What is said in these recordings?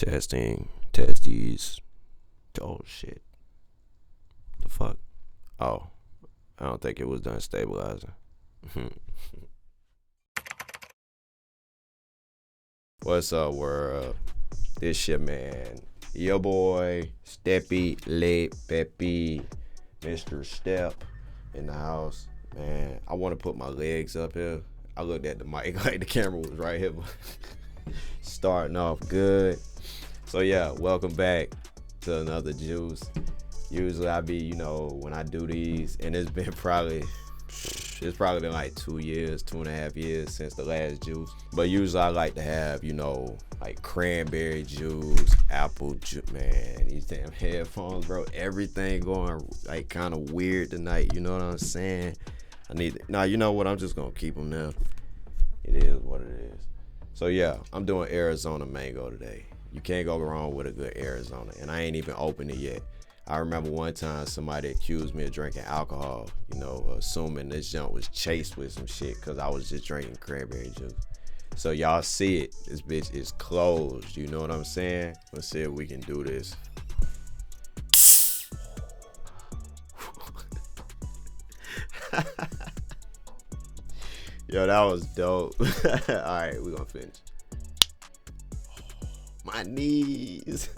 Testing, testes. Oh shit. The fuck? Oh, I don't think it was done stabilizing. What's up, world? This shit, man. Your boy, Steppy, Late Peppy, Mr. Step in the house. Man, I want to put my legs up here. I looked at the mic like the camera was right here. Starting off good. So yeah, welcome back to another juice. Usually I be, when I do these, and it's probably been like 2 years, 2.5 years since the last juice. But usually I like to have, like cranberry juice, apple juice. Man, these damn headphones, bro. Everything going like kind of weird tonight. You know what I'm saying? You know what? I'm just gonna keep them now. It is what it is. So yeah, I'm doing Arizona mango today. You can't go wrong with a good Arizona, and I ain't even opened it yet. I remember one time somebody accused me of drinking alcohol, assuming this junk was chased with some shit because I was just drinking cranberry juice. So y'all see it, this bitch is closed, you know what I'm saying? Let's see if we can do this. Yo, that was dope. Alright, we're gonna finish. My knees.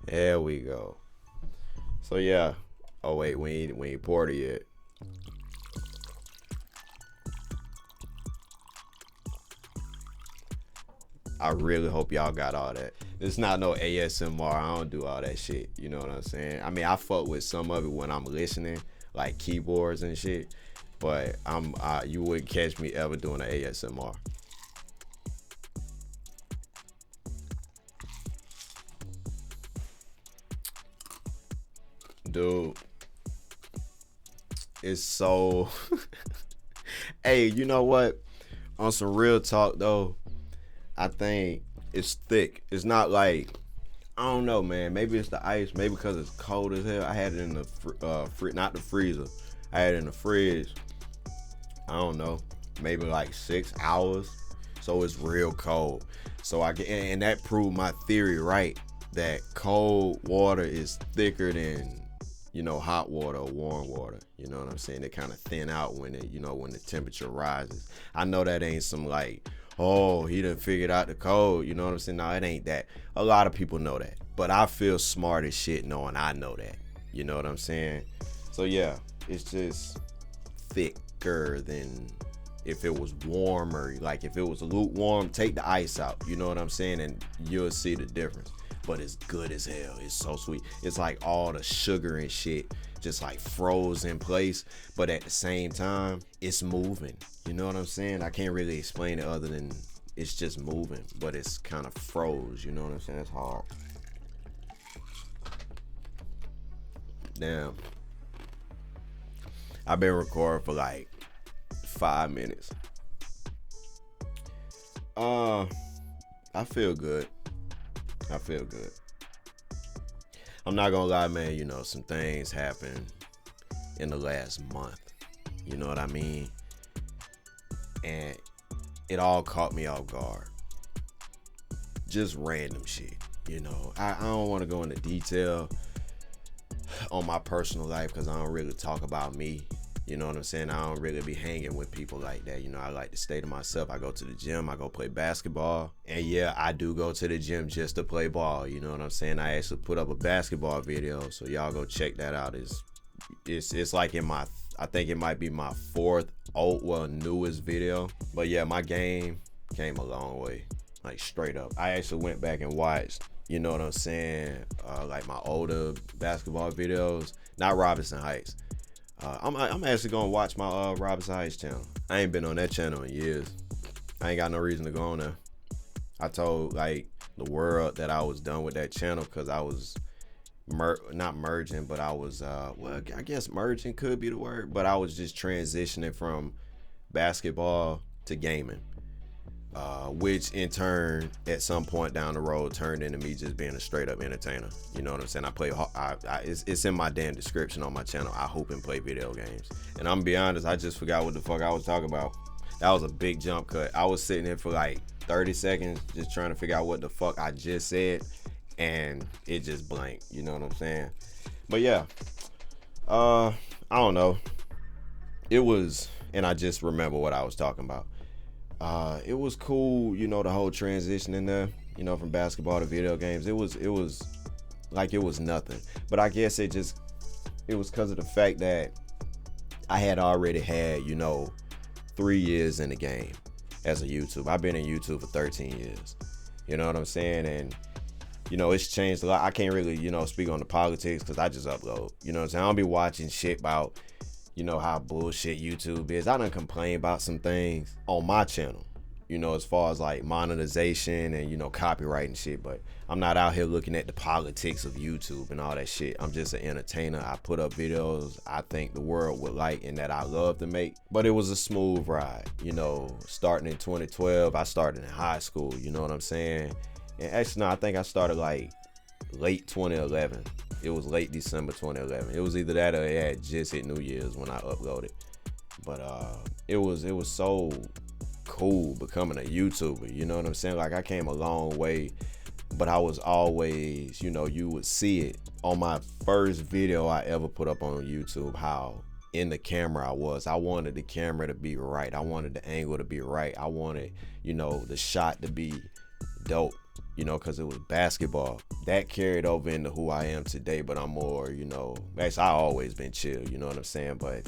There we go. So yeah. Oh wait, we ain't poured it yet. I really hope y'all got all that. It's not no ASMR. I don't do all that shit. You know what I'm saying? I mean, I fuck with some of it when I'm listening, like keyboards and shit. But you wouldn't catch me ever doing an ASMR. Dude, it's so hey, you know what, on some real talk though, I think it's thick. It's not like, I don't know, man, maybe it's the ice, maybe because it's cold as hell. I had it in the not the freezer, I had it in the fridge, I don't know, maybe like 6 hours, so it's real cold. So and that proved my theory right, that cold water is thicker than hot water or warm water. You know what I'm saying? They kind of thin out when when the temperature rises. I know that ain't some like, oh, he done figured out the code. You know what I'm saying? No, it ain't that. A lot of people know that. But I feel smart as shit knowing I know that. You know what I'm saying? So yeah, it's just thicker than if it was warmer. Like if it was lukewarm, take the ice out. You know what I'm saying? And you'll see the difference. But it's good as hell. It's so sweet. It's like all the sugar and shit just like froze in place, but at the same time it's moving. You know what I'm saying? I can't really explain it other than it's just moving, but it's kind of froze. You know what I'm saying? It's hard. Damn, I've been recording for like 5 minutes. I feel good. I feel good. I'm not gonna lie, man, some things happened in the last month. You know what I mean? And it all caught me off guard. Just random shit, I don't want to go into detail on my personal life because I don't really talk about me. You know what I'm saying? I don't really be hanging with people like that. I like to stay to myself. I go to the gym. I go play basketball. And yeah, I do go to the gym just to play ball. You know what I'm saying? I actually put up a basketball video. So y'all go check that out. It's like I think it might be my newest video. But yeah, my game came a long way. Like straight up. I actually went back and watched, you know what I'm saying? Like my older basketball videos. Not Robinson Heights. I'm actually gonna watch my Robinson Heights channel. I ain't been on that channel in years. I ain't got no reason to go on there. I told like the world that I was done with that channel because I was not merging, but I was I guess merging could be the word, but I was just transitioning from basketball to gaming. Which in turn, at some point down the road, turned into me just being a straight up entertainer. You know what I'm saying? I play. It's in my damn description on my channel. I hope and play video games. And I'm gonna be honest, I just forgot what the fuck I was talking about. That was a big jump cut. I was sitting there for like 30 seconds just trying to figure out what the fuck I just said, and it just blanked. You know what I'm saying? But yeah, I don't know. It was, and I just remember what I was talking about. It was cool, you know, the whole transition in there, you know, from basketball to video games. It was like it was nothing. But I guess it was because of the fact that I had already had, you know, 3 years in the game as a YouTube. I've been in YouTube for 13 years. You know what I'm saying? And, you know, it's changed a lot. I can't really, you know, speak on the politics because I just upload. You know what I'm saying? I don't be watching shit about, you know, how bullshit YouTube is. I done complain about some things on my channel, you know, as far as like monetization and, you know, copyright and shit. But I'm not out here looking at the politics of YouTube and all that shit. I'm just an entertainer. I put up videos I think the world would like and that I love to make. But it was a smooth ride, you know, starting in 2012. I started in high school, you know what I'm saying? And actually, no, I think I started like late 2011. It was late December 2011. It was either that or it had just hit New Year's when I uploaded. But it was so cool becoming a YouTuber. You know what I'm saying? Like I came a long way, but I was always, you know, you would see it on my first video I ever put up on YouTube, how in the camera I was. I wanted the camera to be right. I wanted the angle to be right. I wanted, you know, the shot to be dope. You know, because it was basketball. That carried over into who I am today, but I'm more, you know, actually, I always been chill, you know what I'm saying? But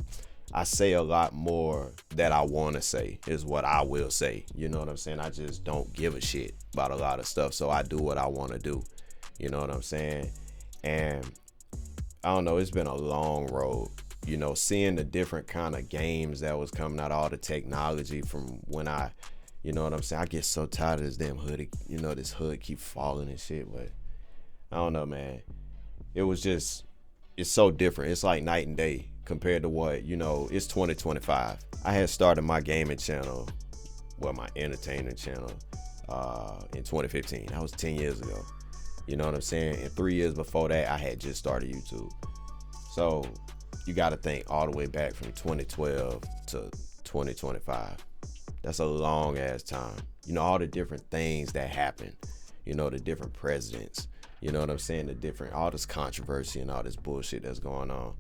I say a lot more that I want to say is what I will say. You know what I'm saying? I just don't give a shit about a lot of stuff, so I do what I want to do. You know what I'm saying? And I don't know, it's been a long road. You know, seeing the different kind of games that was coming out, all the technology from when I, you know what I'm saying? I get so tired of this damn hood. You know, this hood keep falling and shit. But I don't know, man. It was just, it's so different. It's like night and day compared to what, you know, it's 2025. I had started my gaming channel, well, my entertainment channel, in 2015. That was 10 years ago. You know what I'm saying? And 3 years before that, I had just started YouTube. So you got to think all the way back from 2012 to 2025. That's a long ass time. You know, all the different things that happen, you know, the different presidents, you know what I'm saying? All this controversy and all this bullshit that's going on.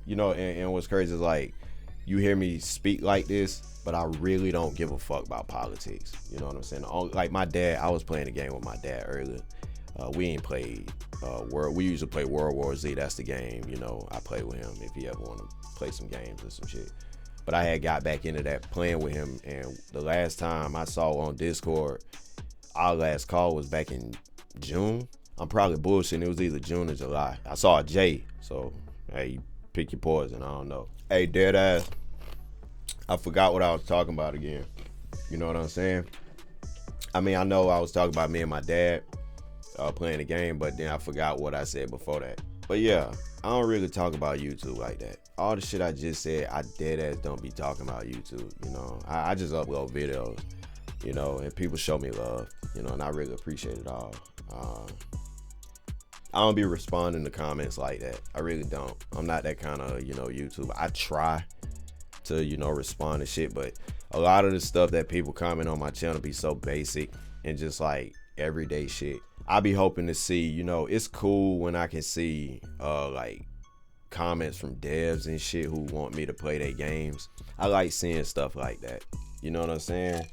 You know, and what's crazy is like, you hear me speak like this, but I really don't give a fuck about politics. You know what I'm saying? Like my dad, I was playing a game with my dad earlier. We ain't played we usually play World War Z. That's the game, you know, I play with him if he ever want to play some games or some shit. But I had got back into that playing with him, and the last time I saw on Discord, our last call was back in June. I'm probably bullshitting. It was either June or July. I saw a J, so hey, you pick your poison. I don't know. Hey, dead ass. I forgot what I was talking about again. You know what I'm saying? I mean, I know I was talking about me and my dad playing the game, but then I forgot what I said before that. But yeah, I don't really talk about YouTube like that. All the shit I just said, I dead ass don't be talking about YouTube. You know, I just upload videos, you know, and people show me love, you know, and I really appreciate it all. I don't be responding to comments like that. I really don't. I'm not that kind of, you know, YouTuber. I try to, you know, respond to shit, but a lot of the stuff that people comment on my channel be so basic and just like everyday shit. I be hoping to see, you know, it's cool when I can see like comments from devs and shit who want me to play their games. I like seeing stuff like that. You know what I'm saying?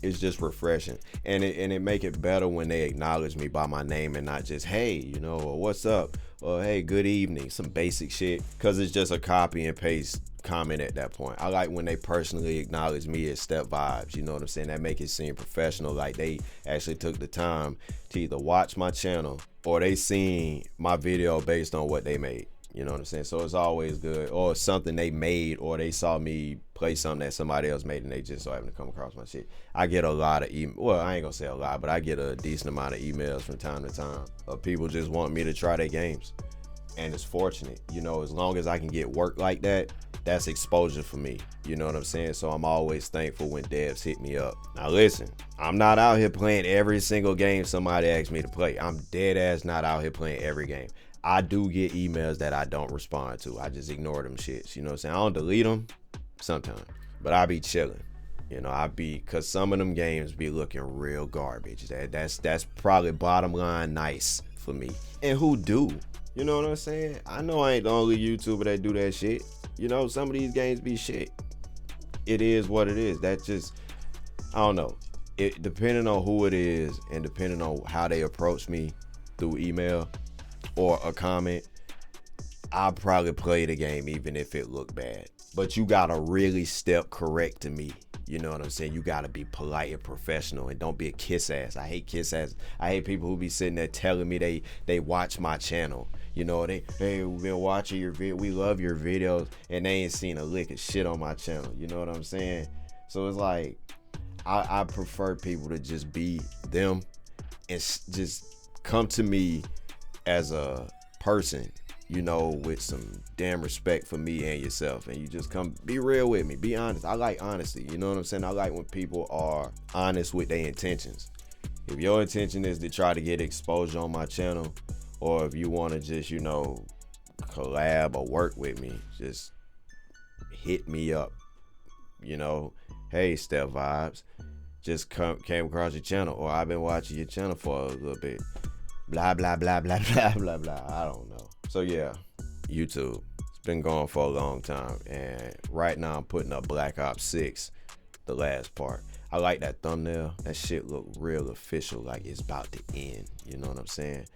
It's just refreshing, and it make it better when they acknowledge me by my name and not just hey, you know, or what's up, or hey, good evening, some basic shit, because it's just a copy and paste comment at that point. I like when they personally acknowledge me as Step Vibes. You know what I'm saying? That make it seem professional, like they actually took the time to either watch my channel or they seen my video based on what they made. You know what I'm saying? So it's always good. Or something they made, or they saw me play something that somebody else made and they just so happen to come across my shit. I get a lot of well, I ain't gonna say a lot, but I get a decent amount of emails from time to time of people just want me to try their games. And it's fortunate, you know, as long as I can get work like that, that's exposure for me. You know what I'm saying? So I'm always thankful when devs hit me up. Now listen, I'm not out here playing every single game somebody asks me to play. I'm dead ass not out here playing every game. I do get emails that I don't respond to. I just ignore them shits. You know what I'm saying? I don't delete them sometimes, but I be chilling. You know, cause some of them games be looking real garbage. That's probably bottom line nice for me. And who do? You know what I'm saying? I know I ain't the only YouTuber that do that shit. You know, some of these games be shit. It is what it is. That just, I don't know. It depending on who it is and depending on how they approach me through email or a comment, I'll probably play the game even if it look bad. But you gotta really step correct to me. You know what I'm saying? You gotta be polite and professional and don't be a kiss ass. I hate kiss ass. I hate people who be sitting there telling me they watch my channel. You know, hey, we've been watching your video. We love your videos, and they ain't seen a lick of shit on my channel. You know what I'm saying? So it's like, I prefer people to just be them and just come to me as a person, you know, with some damn respect for me and yourself. And you just come, be real with me, be honest. I like honesty, you know what I'm saying? I like when people are honest with their intentions. If your intention is to try to get exposure on my channel, or if you want to just, you know, collab or work with me, just hit me up. You know, hey, Step Vibes, just came across your channel, or I've been watching your channel for a little bit. Blah, blah, blah, blah, blah, blah, blah. I don't know. So yeah, YouTube. It's been going for a long time. And right now I'm putting up Black Ops 6, the last part. I like that thumbnail. That shit look real official, like it's about to end. You know what I'm saying?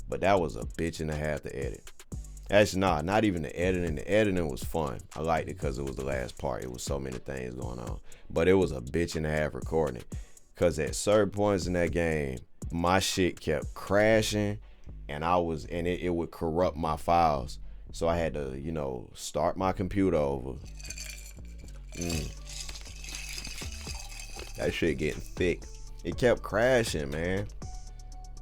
But that was a bitch and a half to edit. Actually, not even the editing. The editing was fun. I liked it because it was the last part. It was so many things going on. But it was a bitch and a half recording it. Because at certain points in that game, my shit kept crashing and it would corrupt my files. So I had to, you know, start my computer over. That shit getting thick. It kept crashing, man.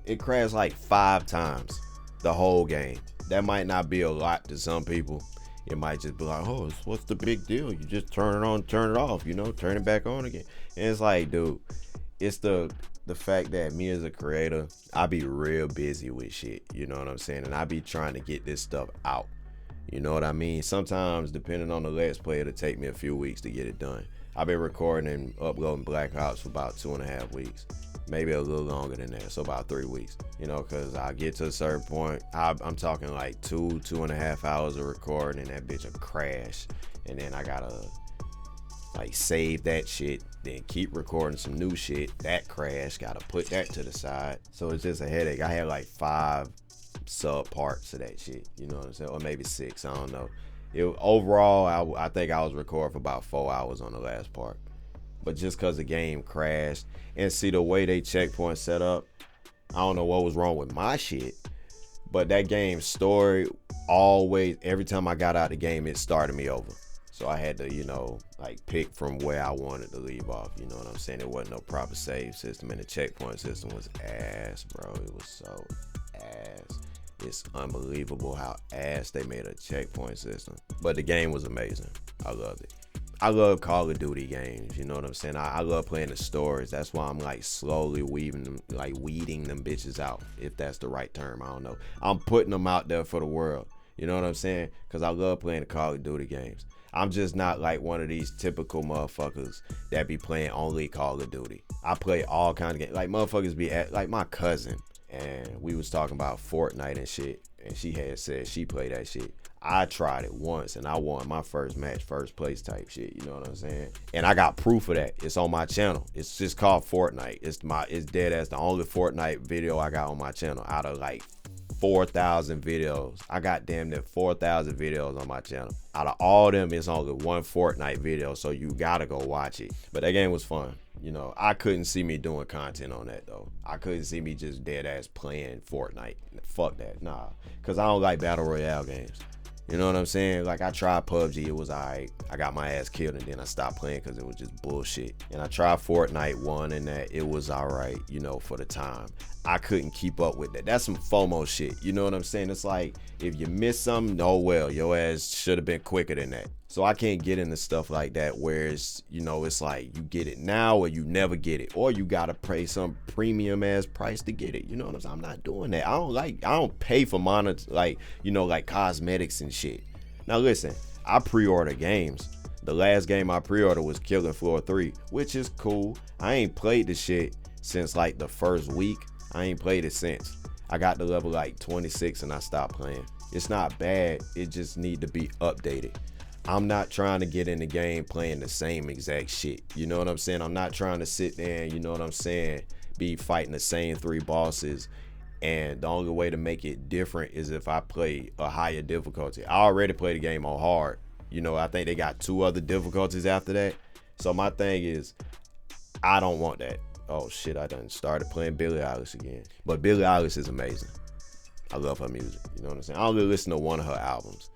It crashed like 5 times the whole game. That might not be a lot to some people. It might just be like, oh, what's the big deal? You just turn it on, turn it off, you know, turn it back on again. And it's like, dude, it's the fact that me as a creator, I be real busy with shit, you know what I'm saying? And I be trying to get this stuff out. You know what I mean? Sometimes, depending on the Let's Play, it'll take me a few weeks to get it done. I've been recording and uploading Black Ops for about 2.5 weeks. Maybe a little longer than that, so about 3 weeks. You know, because I get to a certain point, I'm talking like 2.5 hours of recording, and that bitch will crash. And then I gotta like save that shit, then keep recording some new shit. That crash, gotta put that to the side. So it's just a headache. I had like 5 sub parts of that shit, you know what I'm saying? Or maybe 6, I don't know. Overall, I think I was recording for about 4 hours on the last part. But just because the game crashed, and see the way they checkpoint set up, I don't know what was wrong with my shit, but that game's story always, every time I got out the game, it started me over. So I had to, you know, like pick from where I wanted to leave off. You know what I'm saying? There wasn't no proper save system, and the checkpoint system was ass, bro. It was so ass. It's unbelievable how ass they made a checkpoint system. But the game was amazing. I loved it. I love Call of Duty games, you know what I'm saying? I love playing the stories. That's why I'm like slowly weeding them bitches out, if that's the right term. I don't know. I'm putting them out there for the world. You know what I'm saying? Because I love playing the Call of Duty games. I'm just not like one of these typical motherfuckers that be playing only Call of Duty. I play all kinds of games. Like motherfuckers be like my cousin, and we was talking about Fortnite and shit, and she had said she played that shit. I tried it once and I won my first match, first place type shit, you know what I'm saying? And I got proof of that. It's on my channel. It's just called Fortnite. It's dead as the only Fortnite video I got on my channel out of like 4,000 videos. I got damn near 4,000 videos on my channel. Out of all them, it's only one Fortnite video, so you gotta go watch it. But that game was fun. You know, I couldn't see me doing content on that though. I couldn't see me just dead ass playing Fortnite. Fuck that, nah. Cause I don't like battle royale games. You know what I'm saying? Like I tried PUBG, it was alright. I got my ass killed and then I stopped playing because it was just bullshit. And I tried Fortnite 1 and that it was alright, you know, for the time. I couldn't keep up with that. That's some FOMO shit. You know what I'm saying? It's like if you miss something, oh well, your ass should have been quicker than that. So I can't get into stuff like that where it's, it's like you get it now or you never get it. Or you gotta pay some premium ass price to get it. You know what I'm saying? I'm not doing that. I don't pay for monitors like cosmetics and shit. Now listen, I pre-order games. The last game I pre-ordered was Killing Floor 3, which is cool. I ain't played the shit since like the first week. I ain't played it since. I got to level like 26 and I stopped playing. It's not bad. It just need to be updated. I'm not trying to get in the game playing the same exact shit. You know what I'm saying? I'm not trying to sit there and, be fighting the same 3 bosses. And the only way to make it different is if I play a higher difficulty. I already played the game on hard. I think they got 2 other difficulties after that. So my thing is, I don't want that. Oh shit, I done started playing Billie Eilish again. But Billie Eilish is amazing. I love her music. You know what I'm saying? I only listen to one of her albums.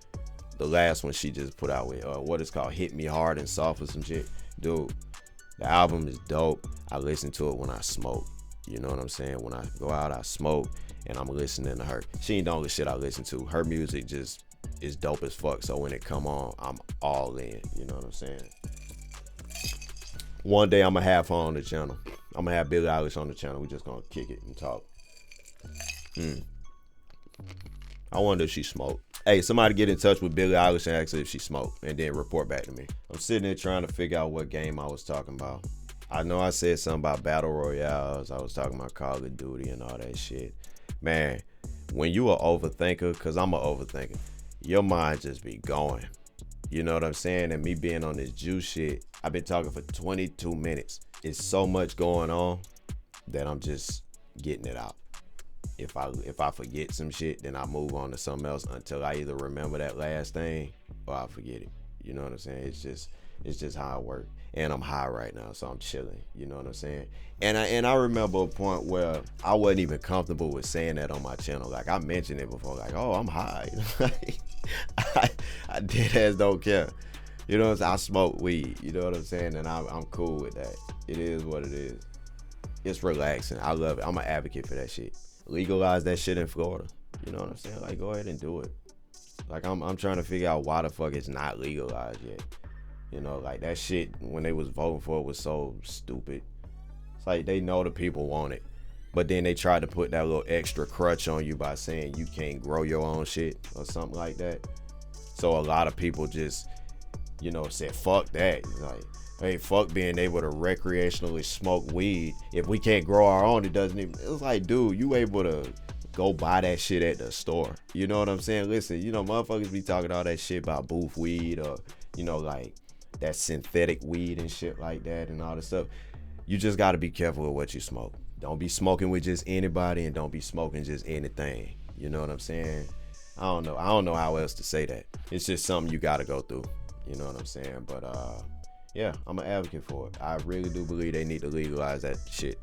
The last one she just put out with what is called Hit Me Hard and Soft or some shit. Dude, the album is dope. I listen to it when I smoke. You know what I'm saying? When I go out, I smoke and I'm listening to her. She ain't the only shit I listen to. Her music just is dope as fuck. So when it come on, I'm all in. You know what I'm saying? One day I'm gonna have her on the channel. I'm gonna have Billie Eilish on the channel. We just gonna kick it and talk. I wonder if she smoked. Hey, somebody get in touch with Billie Eilish and ask her if she smoked, and then report back to me. I'm sitting there trying to figure out what game I was talking about. I know I said something about battle royales. I was talking about Call of Duty and all that shit. Man, when you an overthinker, because I'm an overthinker, your mind just be going. You know what I'm saying? And me being on this juice shit, I've been talking for 22 minutes. It's so much going on that I'm just getting it out. If I forget some shit, then I move on to something else until I either remember that last thing or I forget it. You know what I'm saying? It's just how I work. And I'm high right now, so I'm chilling. You know what I'm saying? And I remember a point where I wasn't even comfortable with saying that on my channel. Like I mentioned it before, like, oh, I'm high. I dead ass don't care. You know what I'm saying? I smoke weed. You know what I'm saying? And I'm cool with that. It is what it is. It's relaxing. I love it. I'm an advocate for that shit. Legalize that shit in Florida. You know what I'm saying? Like, go ahead and do it. Like, I'm trying to figure out why the fuck it's not legalized yet. You know, like that shit when they was voting for it was so stupid. It's like they know the people want it, but then they tried to put that little extra crutch on you by saying you can't grow your own shit or something like that. So a lot of people just, said fuck that. Like, hey, fuck being able to recreationally smoke weed. If we can't grow our own, it doesn't even. It's like, dude, you able to go buy that shit at the store. You know what I'm saying? Listen, motherfuckers be talking all that shit about booth weed or, like that synthetic weed and shit like that and all this stuff. You just got to be careful with what you smoke. Don't be smoking with just anybody and don't be smoking just anything. You know what I'm saying? I don't know how else to say that. It's just something you got to go through. You know what I'm saying? But yeah, I'm an advocate for it. I really do believe they need to legalize that shit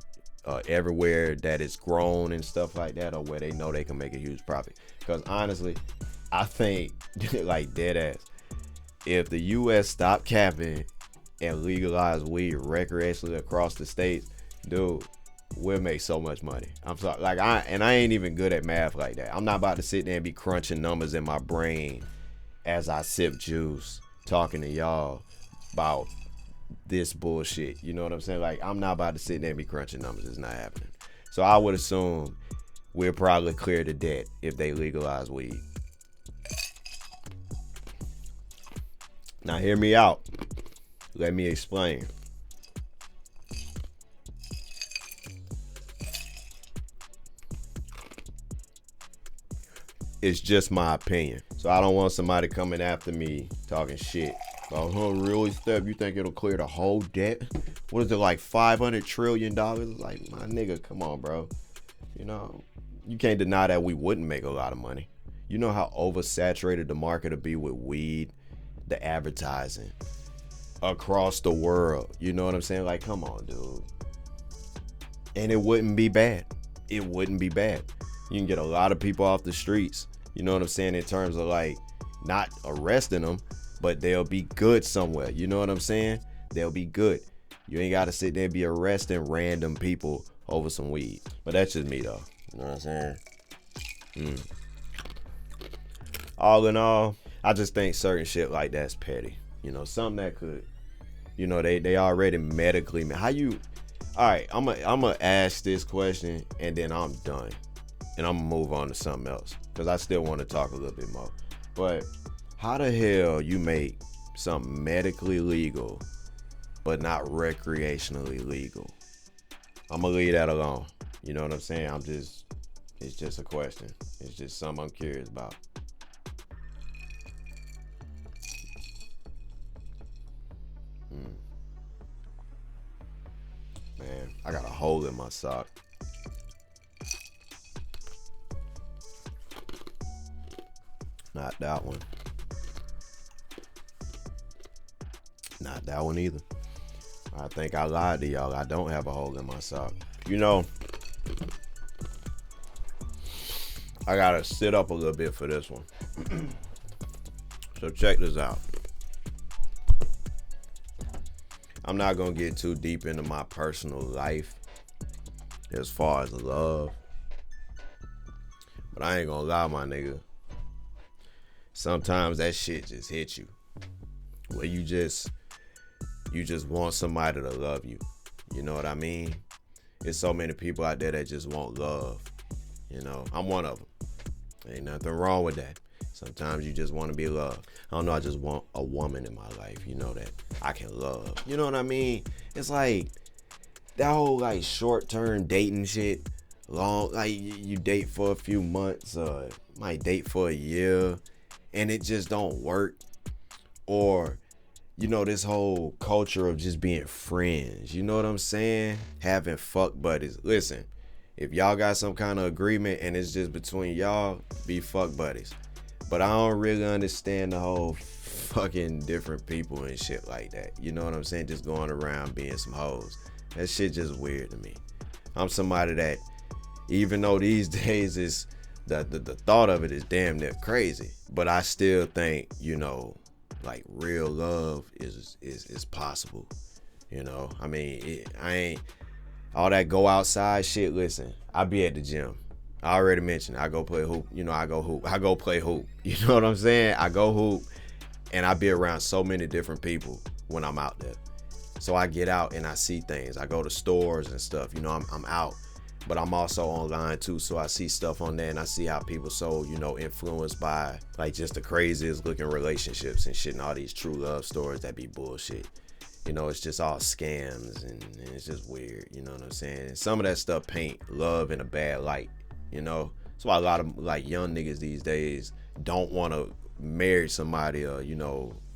everywhere that it's grown and stuff like that, or where they know they can make a huge profit. Because honestly, I think, like dead ass, if the U.S. stopped capping and legalize weed recreationally across the states, dude, we'll make so much money. I'm sorry, like I ain't even good at math like that. I'm not about to sit there and be crunching numbers in my brain as I sip juice, talking to y'all about this bullshit. You know what I'm saying? Like, I'm not about to sit there and be crunching numbers. It's not happening. So I would assume we'll probably clear the debt if they legalize weed. Now hear me out. Let me explain. It's just my opinion. So I don't want somebody coming after me talking shit. Oh, really, Steph? You think it'll clear the whole debt? What is it, like $500 trillion? Like, my nigga, come on, bro. You can't deny that we wouldn't make a lot of money. You know how oversaturated the market will be with weed, the advertising across the world. You know what I'm saying? Like, come on, dude. And it wouldn't be bad. It wouldn't be bad. You can get a lot of people off the streets. You know what I'm saying? In terms of like not arresting them, but they'll be good somewhere. You know what I'm saying? They'll be good. You ain't got to sit there and be arresting random people over some weed. But that's just me, though. You know what I'm saying? All in all, I just think certain shit like that's petty. Something that could, they already medically. How you? All right, I'm gonna ask this question and then I'm done, and I'm gonna move on to something else because I still want to talk a little bit more. But how the hell you make something medically legal but not recreationally legal? I'm gonna leave that alone. You know what I'm saying? It's just a question. It's just something I'm curious about. Man, I got a hole in my sock. Not that one. Not that one either. I think I lied to y'all. I don't have a hole in my sock. I gotta sit up a little bit for this one. So check this out. I'm not gonna get too deep into my personal life as far as love. But I ain't gonna lie, my nigga. Sometimes that shit just hits you. Where you just want somebody to love you. You know what I mean? There's so many people out there that just want love. I'm one of them. Ain't nothing wrong with that. Sometimes you just want to be loved. I don't know, I just want a woman in my life, that I can love. You know what I mean? It's like that whole short-term dating shit. You date for a few months, might date for a year, and it just don't work. Or this whole culture of just being friends. You know what I'm saying? Having fuck buddies. Listen, if y'all got some kind of agreement and it's just between y'all, be fuck buddies. But I don't really understand the whole fucking different people and shit like that. You know what I'm saying? Just going around being some hoes. That shit just weird to me. I'm somebody that, even though these days is the thought of it is damn near crazy, but I still think, real love is possible. I mean, I ain't all that go outside shit. Listen, I be at the gym. I already mentioned I go play hoop. I go play hoop. You know what I'm saying? I go hoop, and I be around so many different people when I'm out there. So I get out and I see things. I go to stores and stuff. I'm out. But I'm also online too, so I see stuff on there and I see how people so, influenced by just the craziest looking relationships and shit and all these true love stories that be bullshit. It's just all scams and it's just weird, you know what I'm saying? And some of that stuff paint love in a bad light, That's why a lot of young niggas these days don't want to marry somebody or,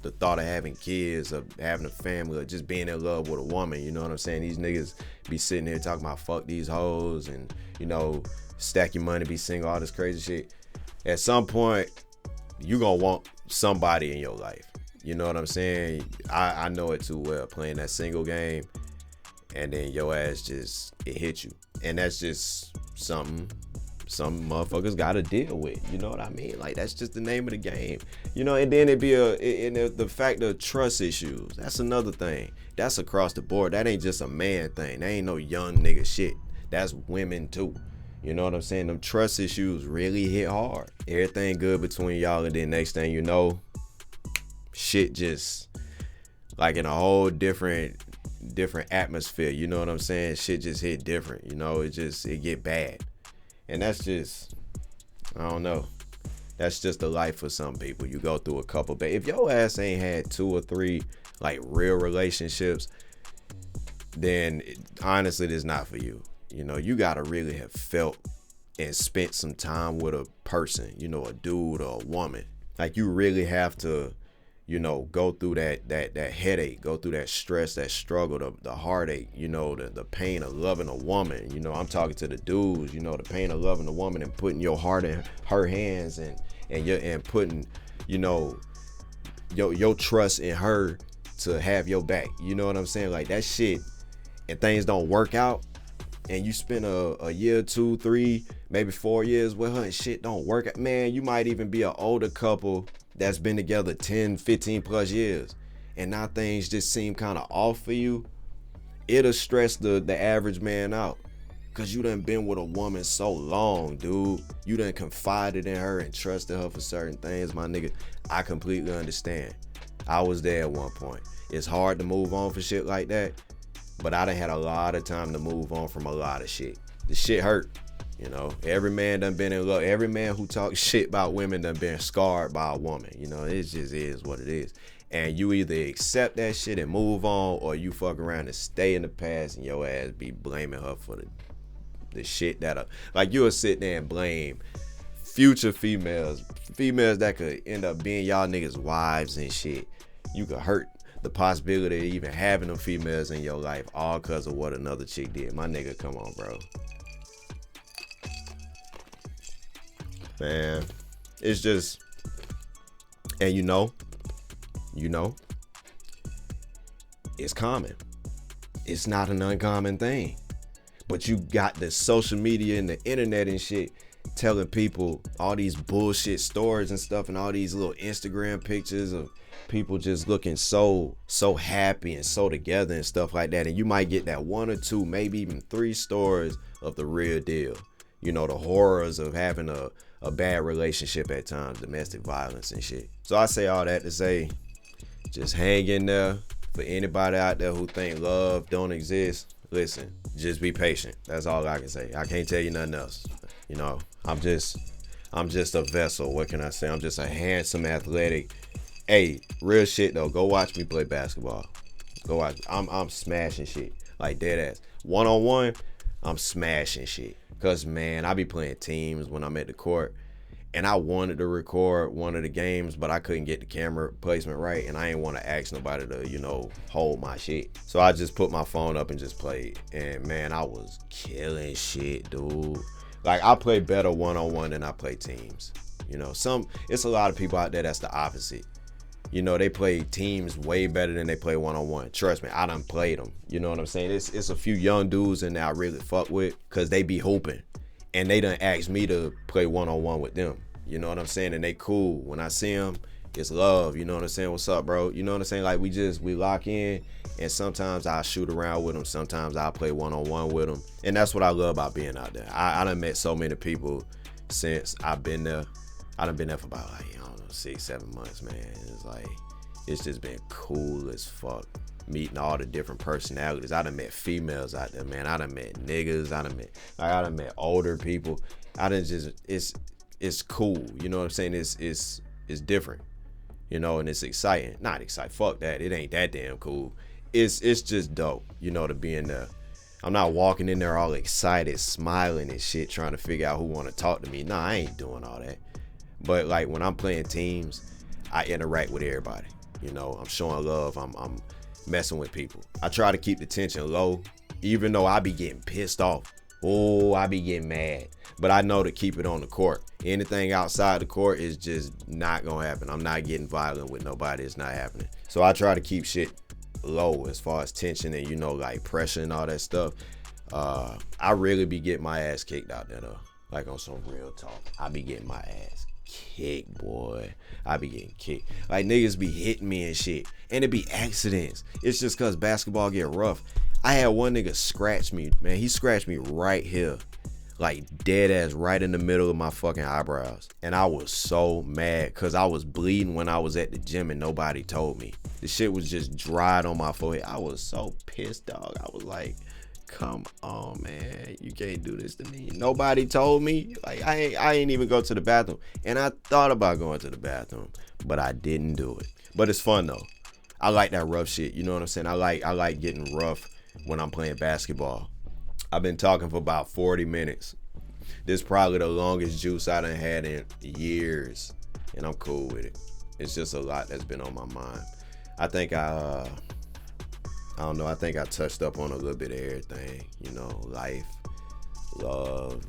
the thought of having kids or having a family or just being in love with a woman, you know what I'm saying? These niggas be sitting there talking about fuck these hoes and, stack your money, be single, all this crazy shit. At some point, you gonna want somebody in your life. You know what I'm saying? I know it too well, playing that single game, and then your ass it hits you. And that's just something some motherfuckers gotta deal with. You know what I mean? That's just the name of the game. And then it'd be the fact of trust issues. That's another thing. That's across the board. That ain't just a man thing. That ain't no young nigga shit. That's women too. You know what I'm saying? Them trust issues really hit hard. Everything good between y'all, and then next thing you know, shit just in a whole different atmosphere. You know what I'm saying? Shit just hit different. It get bad. And that's just, I don't know. That's just the life for some people. You go through a couple, but if your ass ain't had 2 or 3 real relationships, then honestly, this is not for you. You gotta really have felt and spent some time with a person, a dude or a woman. You really have to, go through that headache, go through that stress, that struggle, the heartache, the pain of loving a woman. I'm talking to the dudes, the pain of loving a woman and putting your heart in her hands and putting, your trust in her to have your back. You know what I'm saying? That shit, and things don't work out, and you spend a year, 2, 3, maybe 4 years with her and shit don't work out, man, you might even be an older couple that's been together 10, 15 plus years, and now things just seem kind of off for you. It'll stress the average man out, because you done been with a woman so long, dude. You done confided in her and trusted her for certain things, my nigga. I completely understand. I was there at one point. It's hard to move on for shit like that, but I done had a lot of time to move on from a lot of shit. The shit hurt. You know, every man done been in love. Every man who talks shit about women done been scarred by a woman. You know, it just is what it is. And you either accept that shit and move on, or you fuck around and stay in the past and your ass be blaming her for the shit that like you'll sit there and blame future females that could end up being y'all niggas wives and shit. You could hurt the possibility of even having them females in your life all because of what another chick did. My nigga, come on, bro. Man, it's just, and you know, it's common. It's not an uncommon thing. But you got the social media and the internet and shit telling people all these bullshit stories and stuff, and all these little Instagram pictures of people just looking so happy and so together and stuff like that. And you might get that 1 or 2, maybe even 3 stories of the real deal. You know, the horrors of having a bad relationship at times, domestic violence and shit. So I say all that to say, just hang in there. For anybody out there who think love don't exist, listen, just be patient. That's all I can say. I can't tell you nothing else. You know, I'm just a vessel. What can I say? I'm just a handsome, athletic. Hey, real shit though. Go watch me play basketball. Go watch. I'm smashing shit like dead ass. 1-on-1, I'm smashing shit. Cause man, I be playing teams when I'm at the court, and I wanted to record one of the games, but I couldn't get the camera placement right, and I ain't want to ask nobody to, you know, hold my shit. So I just put my phone up and just played, and man, I was killing shit, dude. Like, I play better 1-on-1 than I play teams. You know, it's a lot of people out there that's the opposite. You know, they play teams way better than they play 1-on-1. Trust me, I done played them. You know what I'm saying? It's a few young dudes in there I really fuck with, because they be hooping. And they done asked me to play 1-on-1 with them. You know what I'm saying? And they cool. When I see them, it's love. You know what I'm saying? What's up, bro? You know what I'm saying? Like, we lock in, and sometimes I'll shoot around with them. Sometimes I'll play 1-on-1 with them. And that's what I love about being out there. I done met so many people since I've been there. I done been there for about, like, I don't know, 6-7 months, man. It's like, it's just been cool as fuck. Meeting all the different personalities. I done met females out there, man. I done met niggas. I done met older people. It's cool. You know what I'm saying? It's different. You know, and it's exciting. Not exciting. Fuck that. It ain't that damn cool. It's just dope, you know, to be in there. I'm not walking in there all excited, smiling and shit, trying to figure out who want to talk to me. Nah, I ain't doing all that. But like when I'm playing teams, I interact with everybody. You know, I'm showing love. I'm messing with people. I try to keep the tension low, even though I be getting pissed off. Oh, I be getting mad. But I know to keep it on the court. Anything outside the court is just not gonna happen. I'm not getting violent with nobody. It's not happening. So I try to keep shit low as far as tension and, you know, like pressure and all that stuff. I really be getting my ass kicked out there though. Like on some real talk. I be getting my ass kicked, boy. I be getting kicked. Like niggas be hitting me and shit. And it be accidents. It's just cause basketball get rough. I had one nigga scratch me, man. He scratched me right here. Like dead ass right in the middle of my fucking eyebrows. And I was so mad cause I was bleeding when I was at the gym and nobody told me. The shit was just dried on my forehead. I was so pissed, dog. I was like, come on, man. You can't do this to me. Nobody told me. Like I ain't even go to the bathroom. And I thought about going to the bathroom, but I didn't do it. But it's fun though. I like that rough shit. You know what I'm saying? I like getting rough when I'm playing basketball. I've been talking for about 40 minutes. This is probably the longest juice I done had in years. And I'm cool with it. It's just a lot that's been on my mind. I think I don't know. I think I touched up on a little bit of everything. You know, life, love,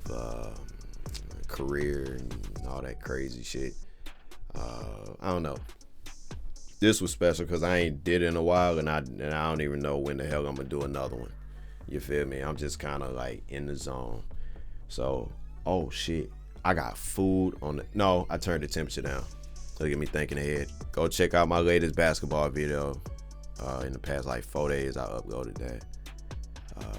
career, and all that crazy shit. I don't know. This was special because I ain't did it in a while, and I don't even know when the hell I'm gonna do another one. You feel me? I'm just kind of like in the zone. So, oh shit, I got food on the. No, I turned the temperature down. Look at me thinking ahead. Go check out my latest basketball video. In the past like 4 days, I uploaded that.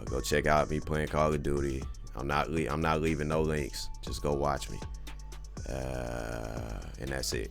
Go check out me playing Call of Duty. I'm not leaving no links. Just go watch me. And that's it.